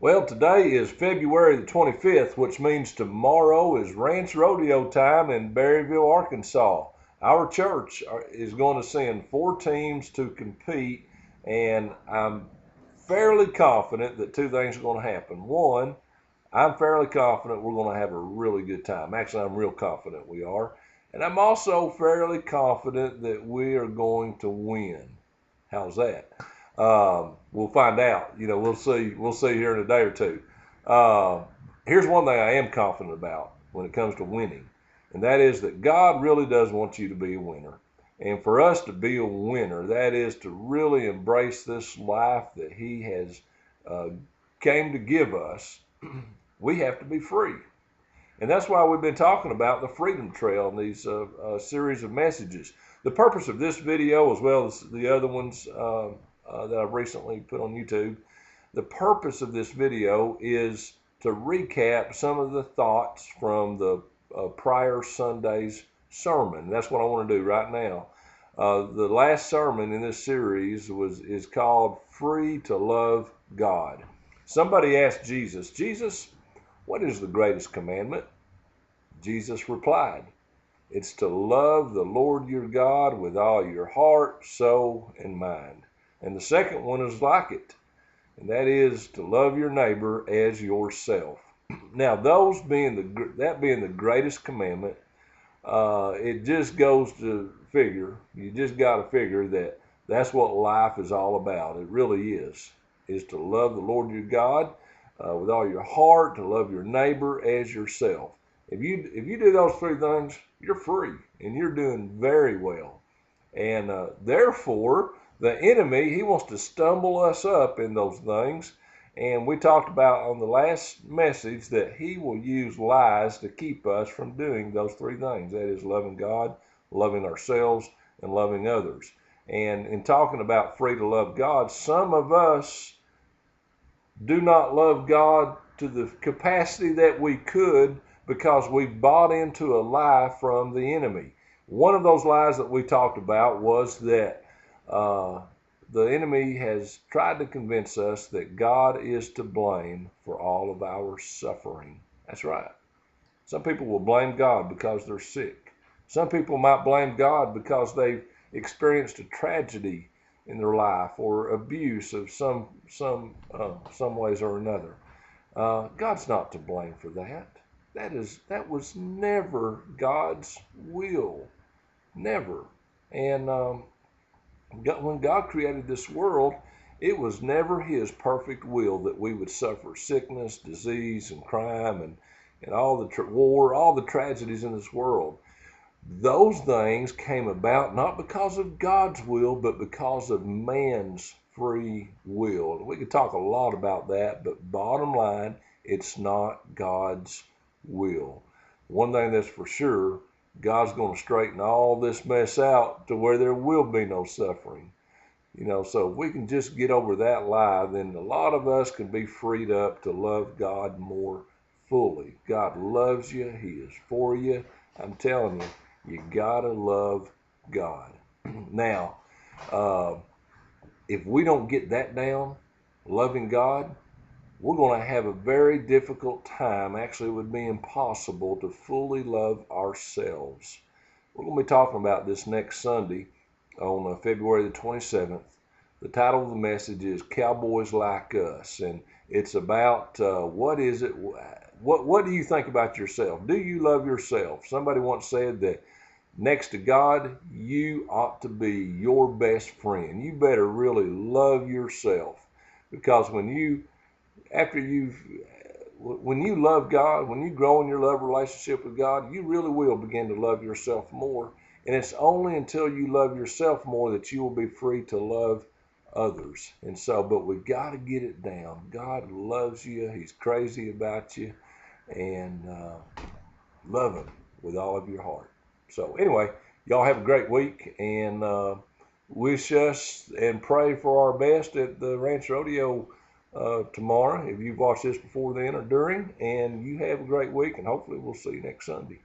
Well, today is February the 25th, which means tomorrow is Ranch Rodeo time in Berryville, Arkansas. Our church is going to send 4 teams to compete, and I'm fairly confident that two things are going to happen. One, I'm fairly confident we're going to have a really good time. Actually, I'm real confident we are. And I'm also fairly confident that we are going to win. How's that? We'll find out. We'll see. We'll see here in a day or two. Uh, Here's one thing I am confident about when it comes to winning, and that is that God really does want you to be a winner. And for us to be a winner, that is to really embrace this life that He has uh, came to give us. We have to be free. And that's why we've been talking about the Freedom Trail in these series of messages. The purpose of this video, as well as the other ones that I've recently put on YouTube, the purpose of this video is to recap some of the thoughts from the prior Sunday's sermon. That's what I want to do right now. The last sermon in this series is called Free to Love God. Somebody asked Jesus, what is the greatest commandment? Jesus replied, it's to love the Lord your God with all your heart, soul, and mind. And the second one is like it, and that is to love your neighbor as yourself. Now, that being the greatest commandment, it just goes to figure. You just got to figure that that's what life is all about. It really is to love the Lord your God with all your heart, to love your neighbor as yourself. If you do those three things, you're free and you're doing very well. And therefore, the enemy, he wants to stumble us up in those things. And we talked about on the last message that he will use lies to keep us from doing those three things. That is loving God, loving ourselves, and loving others. And in talking about free to love God, some of us do not love God to the capacity that we could because we've bought into a lie from the enemy. One of those lies that we talked about was that the enemy has tried to convince us that God is to blame for all of our suffering. That's right. Some people will blame God because they're sick. Some people might blame God because they've experienced a tragedy in their life or abuse of some ways or another. God's not to blame for that. That was never God's will, never. And when God created this world, it was never His perfect will that we would suffer sickness, disease, and crime, and all the war, all the tragedies in this world. Those things came about not because of God's will, but because of man's free will. We could talk a lot about that, but bottom line, it's not God's will. One thing that's for sure, God's going to straighten all this mess out to where there will be no suffering. So if we can just get over that lie, then a lot of us can be freed up to love God more fully. God loves you. He is for you. I'm telling you, you gotta love God. Now, if we don't get that down, loving God, we're going to have a very difficult time. Actually, it would be impossible to fully love ourselves. We're going to be talking about this next Sunday on February the 27th. The title of the message is Cowboys Like Us, and it's about what is it? What do you think about yourself? Do you love yourself? Somebody once said that next to God, you ought to be your best friend. You better really love yourself, because when you love God, when you grow in your love relationship with God, you really will begin to love yourself more. And it's only until you love yourself more that you will be free to love others. And so, but we got to get it down. God loves you. He's crazy about you. And love Him with all of your heart. So anyway, y'all have a great week, and wish us and pray for our best at the Ranch Rodeo tomorrow, if you've watched this before then or during. And you have a great week, and hopefully we'll see you next Sunday.